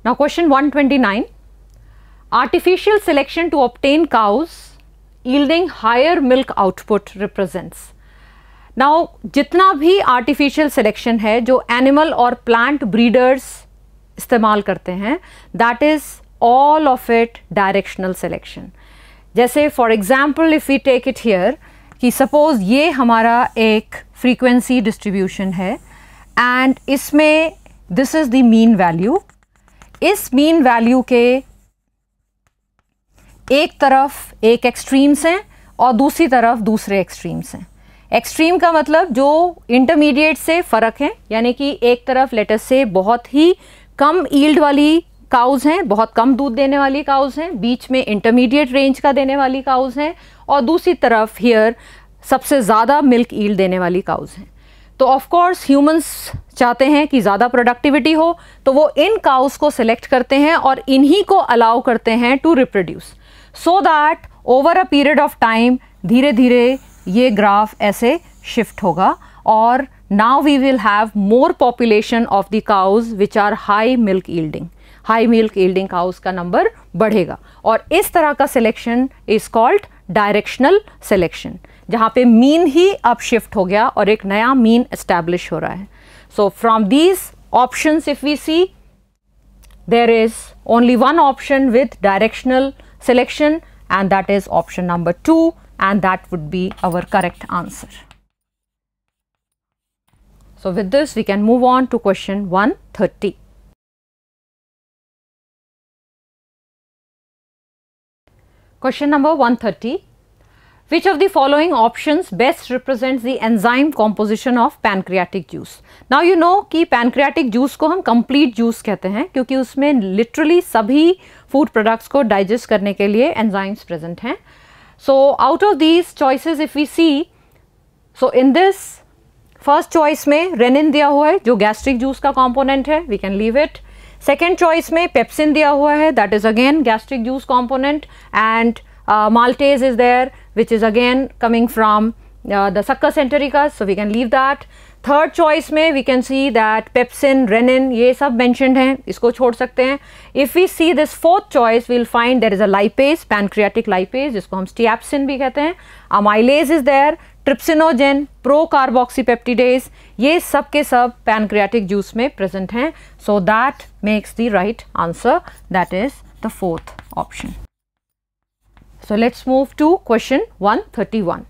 Now question 129. Artificial selection to obtain cows yielding higher milk output represents. Now जितना भी artificial selection है जो animal और plant breeders इस्तेमाल करते हैं, that is all of it directional selection. जैसे for example if we take it here कि suppose ये हमारा एक frequency distribution है and इसमें this is the mean value. इस mean value के एक तरफ एक एक्सट्रीम्स हैं और दूसरी तरफ दूसरे एक्सट्रीम्स हैं. एक्सट्रीम का मतलब जो इंटरमीडिएट से फ़र्क है, यानी कि एक तरफ लेटर से बहुत ही कम ईल्ड वाली काउज़ हैं, बहुत कम दूध देने वाली काउज़ हैं, बीच में इंटरमीडिएट रेंज का देने वाली काउज़ हैं और दूसरी तरफ हियर सबसे ज़्यादा मिल्क ईल्ड देने वाली काउज़ हैं. तो ऑफ कोर्स ह्यूमंस चाहते हैं कि ज़्यादा प्रोडक्टिविटी हो, तो वो इन काउज़ को सिलेक्ट करते हैं और इन्हीं को अलाउ करते हैं to reproduce, so that over a period of time धीरे धीरे ये ग्राफ ऐसे शिफ्ट होगा और now we will have more population of the cows which are high milk yielding. High milk yielding cows का नंबर बढ़ेगा और इस तरह का selection is called directional selection, जहाँ पे मीन ही अब शिफ्ट हो गया और एक नया मीन एस्टैब्लिश हो रहा है. So from these options if we see there is only one option with directional selection and that is option number 2 and that would be our correct answer. So with this we can move on to question 130. Question number 130. Which of the following options best represents the enzyme composition of pancreatic juice? Now you know कि pancreatic juice को हम complete juice कहते हैं क्योंकि उसमें literally सभी food products को digest करने के लिए enzymes present हैं. So out of these choices if we see, so in this first choice में renin दिया हुआ है जो gastric juice का component है, we can leave it. Second choice में pepsin दिया हुआ है, that is again gastric juice component, and maltase is there which is again coming from the succus entericus, so we can leave that. Third choice में we can see that pepsin, renin ये सब mentioned हैं, इसको छोड़ सकते हैं. If we see this fourth choice we'll find there is a lipase, pancreatic lipase जिसको हम steapsin भी कहते हैं, amylase is there, trypsinogen, pro-carboxypeptidase, ये सब के सब pancreatic juice में present हैं. So that makes the right answer, that is the fourth option. So let's move to question 131.